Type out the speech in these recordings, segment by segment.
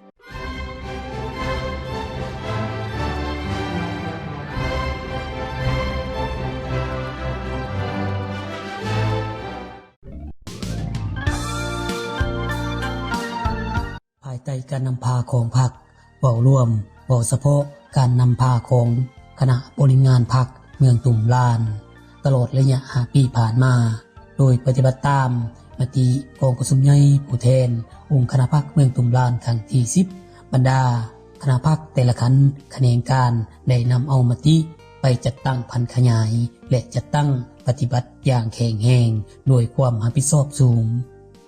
ภายใต้การนำพาของพรรคเว้าร่วมเว้าเฉพาะการนำพาของคณะบริงานพรรคเมืองตุ่มลานตลอดระยะ5 ปีผ่านมาโดยปฏิบัติตามมติกองประชุมใหญ่ผู้แทนองค์คณะพรรคเมืองตุ่มลานครั้งที่10บรรดาคณะพรรคแต่ละขันคะแนนการได้นำเอามติไปจัดตั้งพันขยายและจัดตั้งปฏิบัติอย่างแข็งแรงโดยความรับผิดชอบสูง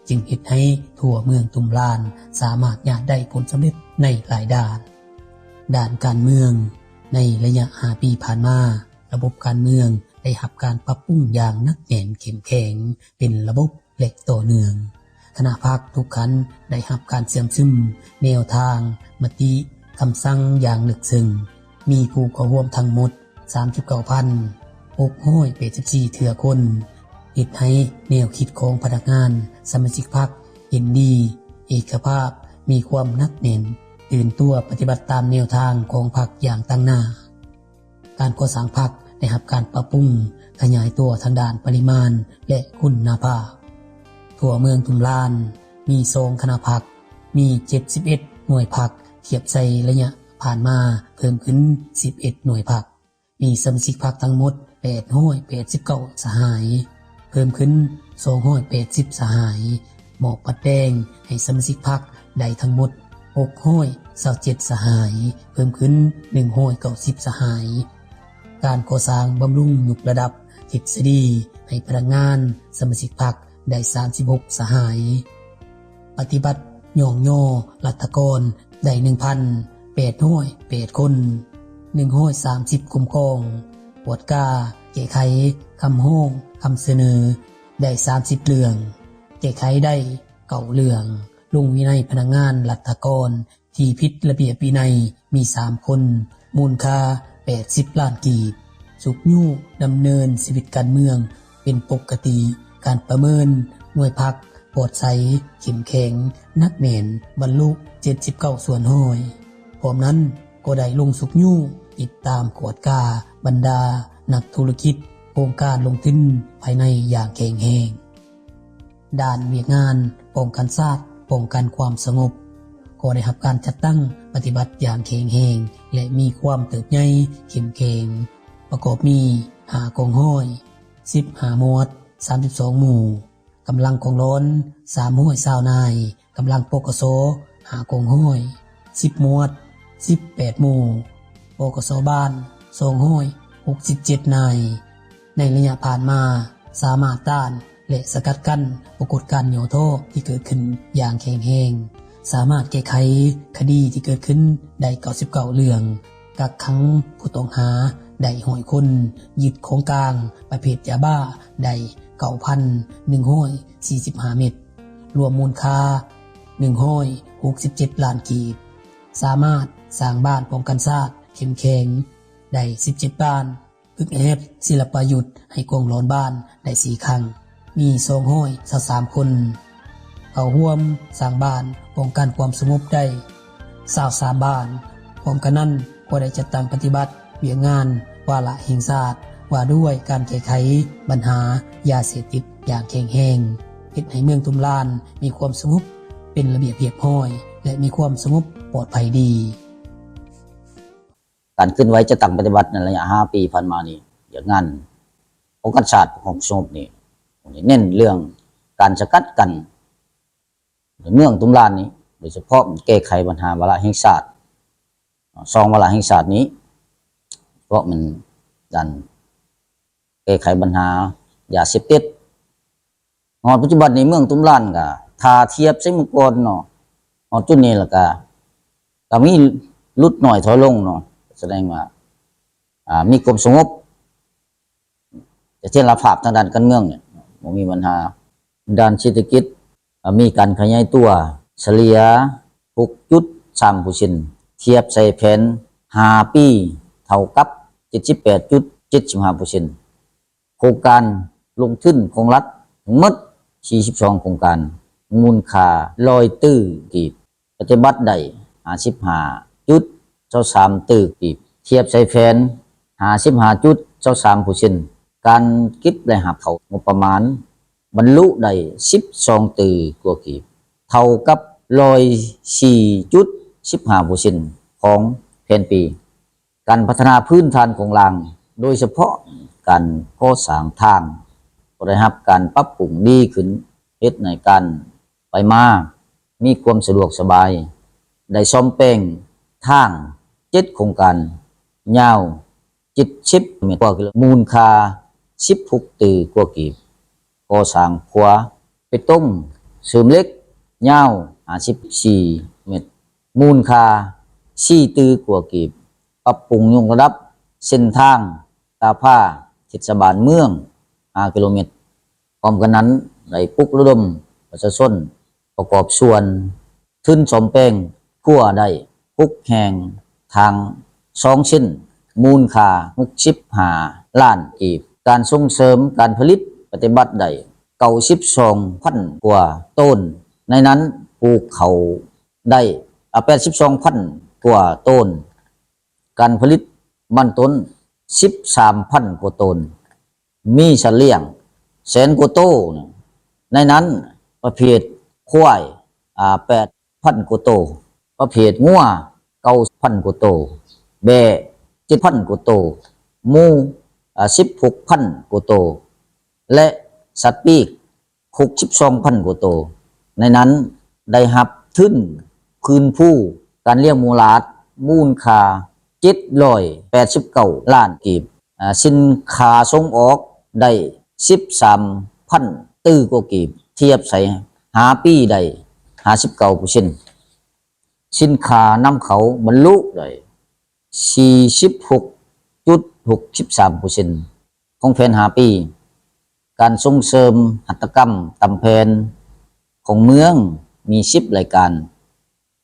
จึงเฮ็ดให้ทั่วเมืองตุ่มลานสามารถญาได้ผลสำเร็จในหลายด้านการเมืองในระยะ5 ปีผ่านมาระบบการเมืองได้รับการปรับปรุงอย่างหนักแน่นเข้มแข็งเป็นระบบและต่อเนื่องคณะพรรคทุกขันได้รับการเสื่อมซึมแนวทางมติคำสั่งอย่างลึกซึ้งมีผู้เข้าร่วมทั้งหมด 39,684 เทื่อคนเฮ็ดให้แนวคิดของพนักงานสมาชิกพรรคเห็นดีเอกภาพมีความหนักแน่นตื่นตัวปฏิบัติตามแนวทางของพรรคอย่างตั้งหน้าการก่อสร้างพรรคได้รับการปรับปรุงขยายตัวทางด้านปริมาณและคุณภาพทั่วเมืองตุ่มลานมี2คณะพรรคมี71หน่วยพรรคเทียบใส่ระยะผ่านมาเพิ่มขึ้น11หน่วยพรรคมีสมาชิกพรรคทั้งหมด889สหายเพิ่มขึ้น280สหายมอบบัตรแดงให้สมาชิกพรรคได้ทั้งหมด627สหายเพิ่มขึ้น190สหายการก่อสร้างบำรุงยกระดับทฤษฎีให้พนักงานสมาชิกพรรคได้36สหายปฏิบัติย่องย่อรัฐกรได้ 1,808 คน130คุ้มครองปวดกาแก้ไขคำห้องคำเสนอได้30เรื่องแก้ไขได้9เรื่องลงวินัยพนักงานรัฐกรที่ผิดระเบียบวินัยมี3คนมูลค่า80ล้านกีบสุขยู่ดำเนินชีวิตการเมืองเป็นปกติการประเมินหน่วยพรรคโปร่งใสเข้มแข็งนักแน่นบรรลุ79ส่วนห้อยพร้อมนั้นก็ได้ลงสุขยู่ติดตามกวดกาบรรดานักธุรกิจโครงการลงทุนภายในอย่างแข็งแรงด้านเวียกงานป้องกันชาติป้องกันความสงบก็ได้รับการจัดตั้งปฏิบัติอย่างแข็งแรงและมีความเติบใหญ่เข้มแข็งประกอบมี5กองห้อย15หมวด32หมู่กำลังกองร้อน3ห้อย20นายกำลังปกส5กองห้อย10หมวด18หมู่ปกสบ้าน2ห้อย67นายในระยะผ่านมาสามารถต้านและสกัดกั้นปรากฏการณ์โยโทที่เกิดขึ้นอย่างแข็งแรงสามารถแก้ไขคดีที่เกิดขึ้นได้99เรื่องกักขังผู้ต้องหาได้100คนยึดของกลางประเภทยาบ้าได้ 9,145 เม็ดรวมมูลค่า167ล้านกีบสามารถสร้างบ้านป้องกันชาติเข้มแข็งได้17บ้านฝึกแอบศิลปยุทธ์ให้กองร้อนบ้านได้4ครั้งมี223คนเข้าร่วมสร้างบ้านป้องกันความสงบได้23บ้านพร้อมกันนั้นก็ได้จัดตั้งปฏิบัติเวียกงานวาระแห่งชาติว่าด้วยการแก้ไขปัญหายาเสพติดอย่างแข็งแรงเฮ็ดให้เมืองตุ่มลานมีความสงบเป็นระเบียบเรียบร้อยและมีความสงบปลอดภัยดีการขึ้นไว้จะตั้งปฏิบัติในระยะ5 ปีผ่านมานี่อย่างงั้นองค์การชาติของสงบนี่เน้นเรื่องการสกัดกั้นเมืองตุ่มลานนี้โดยเฉพาะแก้ไขปัญหาวาระแห่งชาติ2วาระแห่งชาตินี้เพราะมันดันแก้ไขปัญหายาเสพติดปัจจุบันในเมืองตุ่มลานก็ถ้าเทียบใช้เมื่อก่อนเนาะจุดนี้ล่ะก็มีลดหน่อยถอยลงเนาะแสดงว่ามีความสงบแต่เทียบภาพทางด้านการเมืองเนี่ยบ่มีปัญหาด้านเศรษฐกิจมีการขยายตัวเฉลี่ย 6.3% เทียบใส่แผน5 ปีเท่ากับ 78.75% โครงการลงทุนของรัฐทั้งหมด42โครงการมูลค่า100 ตื้อกีบปฏิบัติได้ 55จุด23ตื้อกีบเทียบใส่แฟน55.23%การคิดและหักเขางบประมาณบรรลุได้12ตื้อกว่ากีบเท่ากับ104.15% ของแผนปี การพัฒนาพื้นฐานของรางโดยเฉพาะการก่อสร้างทางก็ได้รับการปรับปรุงดีขึ้นเฮ็ดในการไปมามีความสะดวกสบายได้ซ่อมแปลงทาง7โครงการยาว70เมตรกว่ากิโลมูลค่า16ตื้อกว่ากีบก่อสร้างขวาไปต้มเสริมเหล็กยาว54เมตรมูลค่า4ตื้อกว่ากีบปรับปรุงยกระดับเส้นทางตาผ้าเทศบาลเมือง5กิโลเมตรพร้อมกันนั้นได้ปลุกระดมประชาชนประกอบส่วนทุนซ่อมแปลงขั้วได้6แห่งทาง2ชิ้นมูลค่า65ล้านกีบการส่งเสริมการผลิตปฏิบัติได้92,000 กว่าต้นในนั้นปลูกเขาได้82,000 กว่าต้นการผลิตมันต้น13,000 กว่าต้นมีสัตว์เลี้ยง100,000 กว่าโตในนั้นประเภทควาย8,000 กว่าโตประเภทงัว9,000 กว่าโตแบะ7,000 กว่าโตหมู16,000 กว่าโตและสัตว์ปีก62,000 กว่าโตในนั้นได้รับทุนคืนผู้การเลี้ยงหมูหลาดมูลค่า789ล้านกีบสินค้าส่งออกได้13,000 ตื้อกว่ากีบเทียบใส่5ปีได้59%สินค้านำเขาบรรลุได้46.63% ของแผน5ปีการส่งเสริมหัตถกรรมตำแผนของเมืองมี10รายการ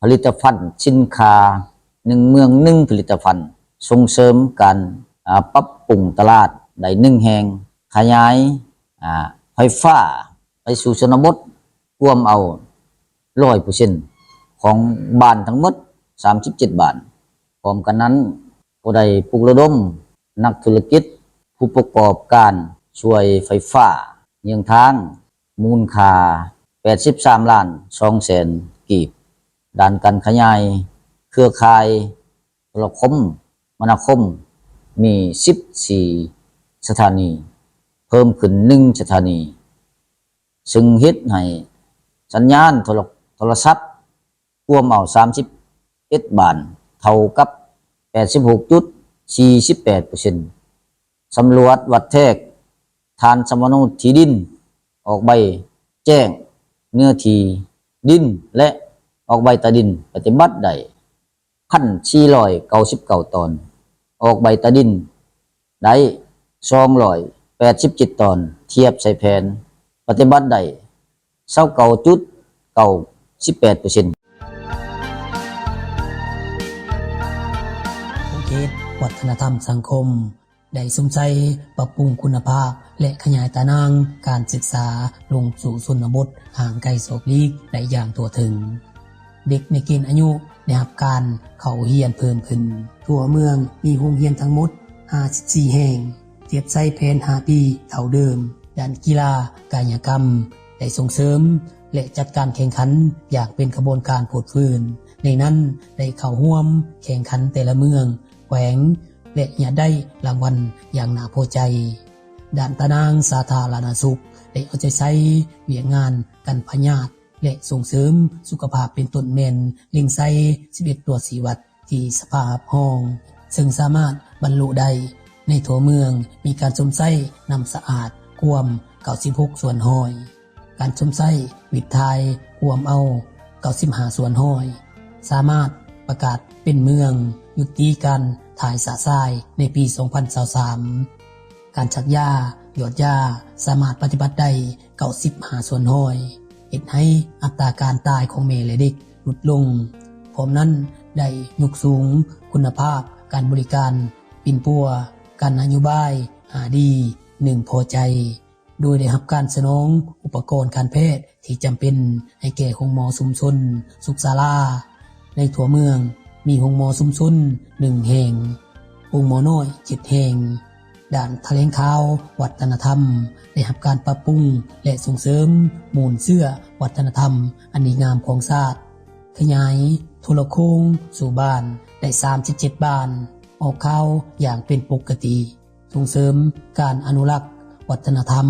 ผลิตภัณฑ์สินค้า1เมือง1ผลิตภัณฑ์ส่งเสริมการปรับปรุงตลาดได้1แห่งขยายไฟฟ้าไปสู่ชนบทรวมเอา 100% ของบ้านทั้งหมด37บ้านพร้อมกันนั้นก็ได้ปลุกระดมนักธุรกิจผู้ประกอบการช่วยไฟฟ้าเยื้องทางมูลค่า83ล้าน2แสนกีบด้านการขยายเครือข่ายโทรคมนาคมมี14สถานีเพิ่มขึ้น1สถานีซึ่งเฮ็ดให้สัญญาณโทรศัพท์รวมเอา31บ้านเท่ากับ 86.48% สำรวจวัดแทกทานสมนุที่ดินออกใบแจ้งเนื้อที่ดินและออกใบตาดินปฏิบัติได้ 1,499 ตอนออกใบตาดินได้287 ตอนเทียบใส่แผนปฏิบัติได้29.98% เขตวัฒนธรรมสังคมได้สนใจปรับปรุงคุณภาพและขยายตารางการศึกษาลงสู่ชนบทห่างไกลโศกลีกได้อย่างทั่วถึงเด็กในเกณฑ์อายุได้รับการเข้าเรียนเพิ่มขึ้นทั่วเมืองมีโรงเรียนทั้งหมด54แห่งเทียบใส่แผน5ปีเท่าเดิมด้านกีฬากายกรรมได้ส่งเสริมและจัดการแข่งขันอย่างเป็นขบวนการผดฟื้นในนั้นได้เข้าร่วมแข่งขันแต่ละเมืองแขวงและอย่าได้รางวัลอย่างน่าพอใจด้านตารางสาธารณสุขได้เอาใจใส่เวียงงานกันพยาธิและส่งเสริมสุขภาพเป็นต้นแม่นเล็งใส่11ตัวสีวัดที่สภาพห้องซึ่งสามารถบรรลุได้ในทั่วเมืองมีการสมใส่น้ำสะอาดกวม96ส่วนห้อยการสมใส่วิทย์ไทยกวมเอา95ส่วนห้อยสามารถประกาศเป็นเมืองยุติการถ่ายสะทรายในปี 2023 การชักยาหยอดยาสามารถปฏิบัติได้95ส่วนห้อยเฮ็ดให้อัตราการตายของแม่และเด็กลดลงพร้อมนั้นได้ยกสูงคุณภาพการบริการปิ่นปัวการนโยบายดี1พอใจโดยได้รับการสนองอุปกรณ์การแพทย์ที่จำเป็นให้แก่ของหมอชุมชนสุขศาลา ในทั่วเมืองมีโรงหมอชุมชน1แห่งโรงหมอน้อย7แห่งด้านแถลงข่าววัฒนธรรมได้รับการปรับปรุงและส่งเสริมมูลเชื่อวัฒนธรรมอันดีงามของชาติขยายโทรโคงสู่บ้านได้37บ้านออกข่าวอย่างเป็นปกติส่งเสริมการอนุรักษ์วัฒนธรรม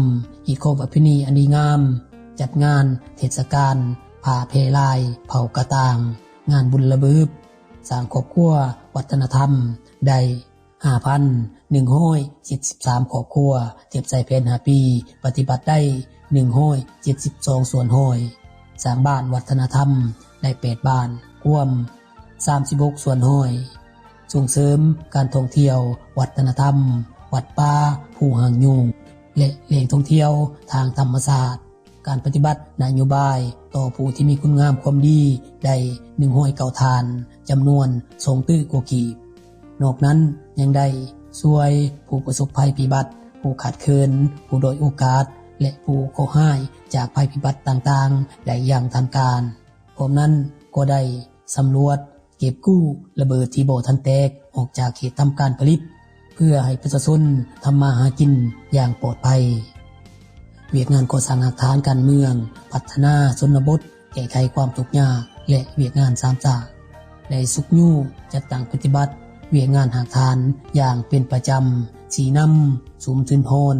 อีกครบประเพณีอันดีงามจัดงานเทศกาลผ้าเพลายเผากระต่างงานบุญระเบิบสร้างครอบครัววัฒนธรรมได้ 5,173 ครอบครัวเทียบใส่แผน5ปีปฏิบัติได้172ส่วนห้อยสร้างบ้านวัฒนธรรมได้8บ้านรวม36ส่วนห้อยส่งเสริมการท่องเที่ยววัฒนธรรมวัดป่าภูหางยูงและแหล่งท่องเที่ยวทางธรรมศาสตร์การปฏิบัตินโยบายต่อผู้ที่มีคุณงามความดีได้109ทานจำนวน2ตื้อกว่ากีบนอกนั้นยังได้ช่วยผู้ประสบภัยพิบัติผู้ขาดเคินผู้ด้อยโอกาสและผู้ขอห้ายจากภัยพิบัติต่างๆได้อย่างทันการพร้อมนั้นก็ได้สำรวจเก็บกู้ระเบิดที่บ่ทันแตกออกจากเขตทำการผลิตเพื่อให้ประชาชนทำมาหากินอย่างปลอดภัยเวียกงานก่อสร้างอาคารการเมืองพัฒนาชนบทแก้ไขความทุกข์ยากและเวียกงาน3จากได้สุกยู่จัดตั้งปฏิบัติเวียกงานหาทานอย่างเป็นประจำสีน้ำสุมทุนโฮน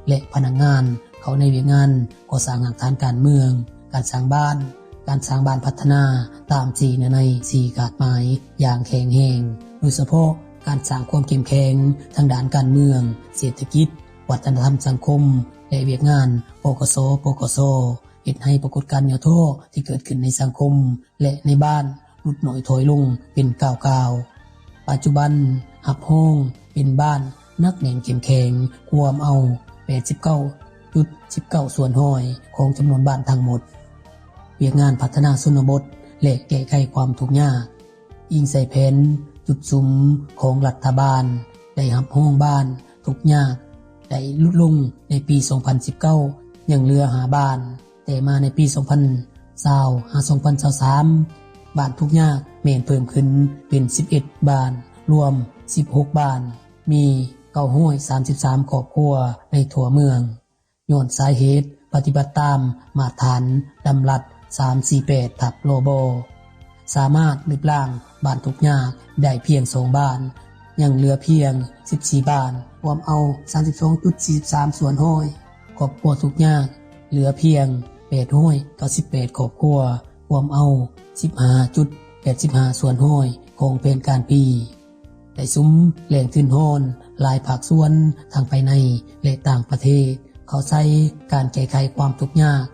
และพนักงานเขาในเวียกงานก่อสร้างอาคารการเมืองการสร้างบ้านพัฒนาตาม4ใน4กาดหมายอย่างแข็งแรงโดยเฉพาะการสร้างความเข้มแข็งทางด้านการเมืองเศรษฐกิจวัฒนธรรมสังคมและเวียกงานปกสเฮ็ดให้ปรากฏการณ์แนวโทษที่เกิดขึ้นในสังคมและในบ้านลดน้อยถอยลงเป็นก้าวปัจจุบันหับห้องเป็นบ้านนักแน่นเข้มแข็งความเอา 89.19 ส่วนห้อยของจำนวนบ้านทั้งหมดเวียกงานพัฒนาชนบทและแก้ไขความทุกข์ยากอิงใส่แผนจุดสุมของรัฐบาลได้หับห้องบ้านทุกข์ยากได้ลดลงในปี 2019 ยังเหลือ5บ้านแต่มาในปี 2020-2023 บ้านทุกข์ยากแม่นเพิ่มขึ้นเป็น11บ้านรวม16บ้านมี933ครอบครัวในทั่วเมืองย้อนสาเหตุปฏิบัติตามมาตรฐานดำรัส 348 โลโบสามารถลดล้างบ้านทุกข์ยากได้เพียง2บ้านยังเหลือเพียง14บ้านรวมเอา 32.43 ส่วนห้อยครอบครัวทุกข์ยากเหลือเพียง898ครอบครัวรวมเอา 15.85 ส่วนห้อยของแผนการปีได้ซุ้มแหล่งทุนโฮนหลายภาคส่วนทางภายในและต่างประเทศเขาใช้การแก้ไขความทุกข์ยาก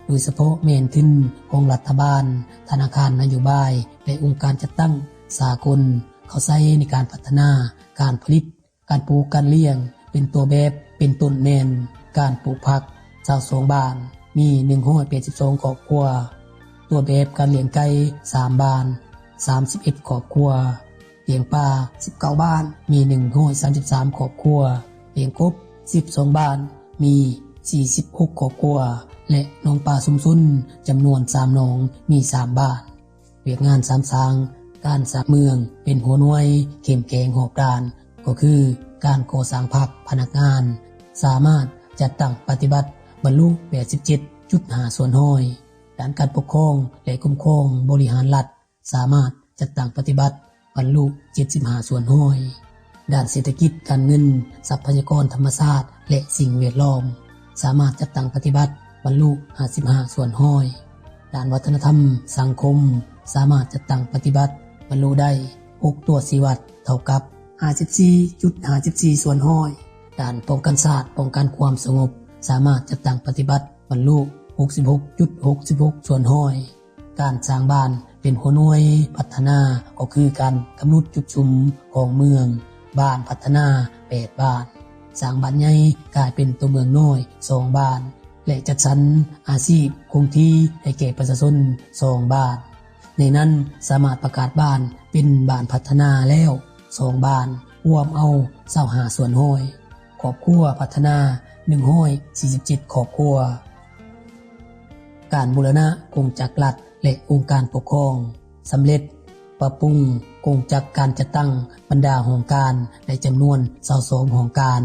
โดยเฉพาะแม่นทุนของรัฐบาลธนาคารนโยบายและองค์การจัดตั้งสากลเขาใช้ในการพัฒนาการผลิตการปลูกการเลี้ยงเป็นตัวแบบเป็นต้นแม่นการปลูกผัก22บ้านมี182ครอบครัวตัวแบบการเลี้ยงไก่3บ้าน31ครอบครัวเลี้ยงปลา19บ้านมี133ครอบครัวเลี้ยงกบ12บ้านมี46ครอบครัวและหนองปลาซุมซุนจำนวน3หนองมี3บ้านเวียกงานสร้างการสร้างเมืองเป็นหัวหน่วยเข้มแข็งหอบด้านก็คือการก่อสร้างพรรคพนักงานสามารถจัดตั้งปฏิบัติบรรลุ 87.5 ส่วนห้อยด้านการปกครองและคุ้มครองบริหารรัฐสามารถจัดตั้งปฏิบัติบรรลุ 75 ส่วนห้อยด้านเศรษฐกิจการเงินทรัพยากรธรรมชาติและสิ่งแวดล้อมสามารถจัดตั้งปฏิบัติบรรลุ 55 ส่วนห้อยด้านวัฒนธรรมสังคมสามารถจัดตั้งปฏิบัติบรรลุได้6ตัวชีวัตเท่ากับ 54.54 ส่วนห้อยด้านป้องกันชาติป้องกันความสงบสามารถจัดตั้งปฏิบัติบรรลุ 66.66 ส่วนห้อยการสร้างบ้านเป็นหัวหน่วยพัฒนาก็คือการกำหนดจุดชุมของเมืองบ้านพัฒนา8บ้านสร้างบ้านใหญ่กลายเป็นตัวเมืองน้อย2บ้านและจัดสรรอาชีพคงที่ให้แก่ประชาชน2บ้านในนั้นสามารถประกาศบ้านเป็นบ้านพัฒนาแล้ว2บ้านรวมเอา25ส่วนห้อยครอบครัวพัฒนา147ครอบครัวการบูรณะกงจักรรัฐและองค์การปกครองสำเร็จ ปรับปรุงกงจักการจัดตั้งบรรดาโรงการในจำนวน22โรงการ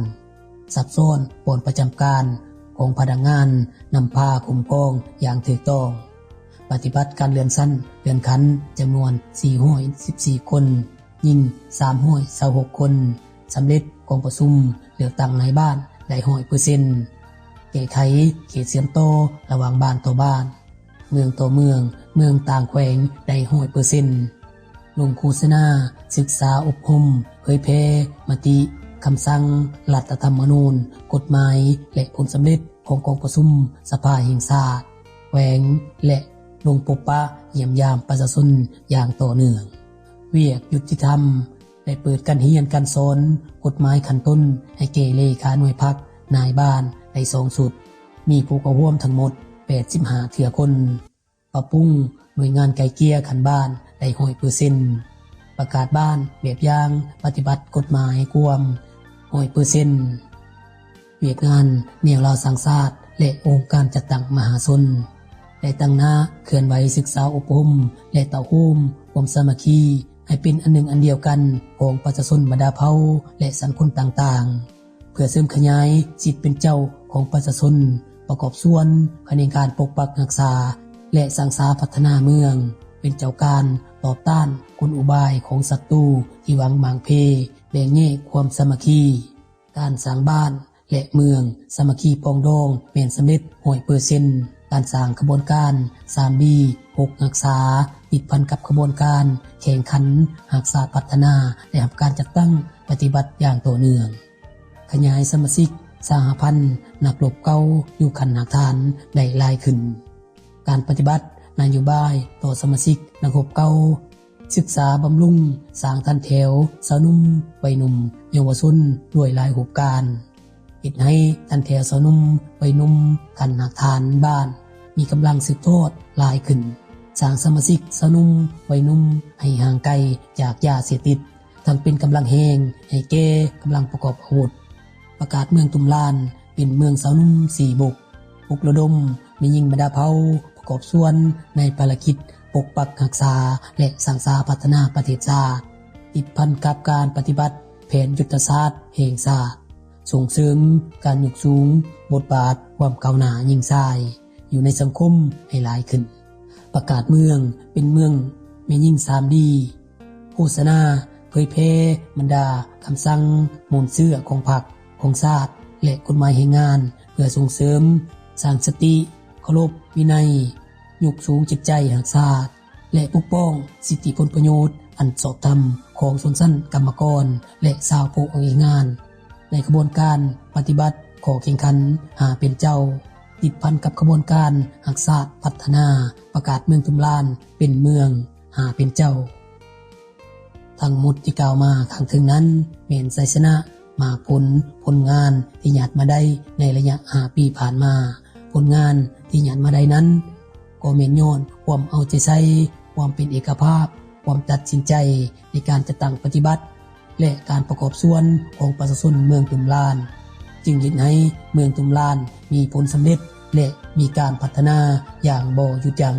สับซ้อนปนประจำการของพนักงานนำพาคุ้มครองอย่างถูกต้องปฏิบัติการเลื่อนชั้นเลื่อนขั้นจำนวน414คนยิง326คนสำเร็จกองประชุมเลือกตั้งในบ้านได้ 100% แก้ไขเขตเชื่อมต่อระหว่างบ้านต่อบ้านเมืองต่อเมืองเมืองต่างแขวงได้ 100% ลงโฆษณาศึกษาอบรมเผยแพร่มติคำสั่งรัฐธรรมนูญกฎหมายและผลสำเร็จของกองประชุมสภาแห่งชาติแขวงและลงพบปะเยี่ยมยามประชาชนอย่างต่อเนื่องเวียกยุติธรรมได้เปิดการเรียนการสอนกฎหมายขั้นต้นให้แก่เลขาหน่วยพักนายบ้านได้2สุดมีผู้เข้าร่วมทั้งหมด85เทื่อคนปรับปรุงหน่วยงานไกลเกลี่ยขั้นบ้านได้ 100% ประกาศบ้านแบบอย่างปฏิบัติกฎหมายกวม 100% เวียกงานแนวเราสังศาสตร์และองค์การจัดตั้งมหาชนได้ตั้งหน้าเคลื่อนไหวศึกษาอบรมและเต่าโฮมความสามัคคีให้เป็นอันหนึ่งอันเดียวกันของประชาชนบรรดาเผ่าและสังคมต่างๆเพื่อเสริมขยายสิทธิเป็นเจ้าของประชาชนประกอบส่วนภายในการปกปักรักษาและสร้างสรรค์พัฒนาเมืองเป็นเจ้าการต่อต้านกลอุบายของศัตรูที่หวังหมางเพแบ่งแยกความสามัคคีการสร้างบ้านและเมืองสามัคคีปองดองแม่นสำเร็จ 100% การสร้างขบวนการ 3B 6รักษาติดพันกับขบวนการแข่งขันรักษาพัฒนาและรับการจัดตั้งปฏิบัติอย่างต่อเนื่องขยายสมาชิกสหพันธ์นักรบเก่าอยู่ขันหาฐานได้หลายขึ้นการปฏิบัตินโยบายต่อสมาชิกนักรบเก่าศึกษาบำรุงสร้างทันแถวสาวนุ่มวัยหนุ่มเยาวชนด้วยหลายรูปการเฮ็ดให้ทันแถวสาวนุ่มวัยหนุ่มขันหาฐานบ้านมีกำลังสืบทอดหลายขึ้นสร้างสมาชิกสาวนุ่มวัยหนุ่มให้ห่างไกลจากยาเสพติดทั้งเป็นกำลังแห่งให้แก่กำลังประกอบอาวุธประกาศเมืองตุมลานเป็นเมืองสาวนุ่ม4บกปลุกระดมมียิ่งบรรดาเผ่าประกอบส่วนในภารกิจปกปักรักษาและสร้างสรรค์พัฒนาประเทศชาติติดพันกับการปฏิบัติแผนยุทธศาสตร์แห่งชาติส่งเสริมการยกสูงบทบาทความก้าวหน้ายิ่งชายอยู่ในสังคมให้หลายขึ้นประกาศเมืองเป็นเมืองแม่ยิ่ง 3D โฆษณาเผยแพร่บรรดาคำสั่งมูลเสื้อของพรรคของชาติและกฎหมายแห่งงานเพื่อส่งเสริมสร้างสติเคารพวินัยยกสูงจิตใจแห่งชาติและปกป้องสิทธิผลประโยชน์อันชอบธรรมของชนชั้นกรรมกรและชาวผู้ประกอบงานในกระบวนการปฏิบัติขอแข่งขันหาเป็นเจ้าติดพันกับกระบวนการรักษาพัฒนาประกาศเมืองตุมลานเป็นเมืองหาเป็นเจ้าทั้งหมดที่กล่าวมาข้างถึงนั้นแม่นชัยชนะมาผลงานที่หยัดมาได้ในระยะ5ปีผ่านมาผลงานที่หยัดมาได้นั้นก็แม่นย้อนความเอาใจใส่ความเป็นเอกภาพความตัดสินใจในการจัดตั้งปฏิบัติและการประกอบส่วนของประชาชนเมืองตุมลานจึงเห็นให้เมืองตุมลานมีผลสำเร็จและมีการพัฒนาอย่างบ่หยุดยั้ง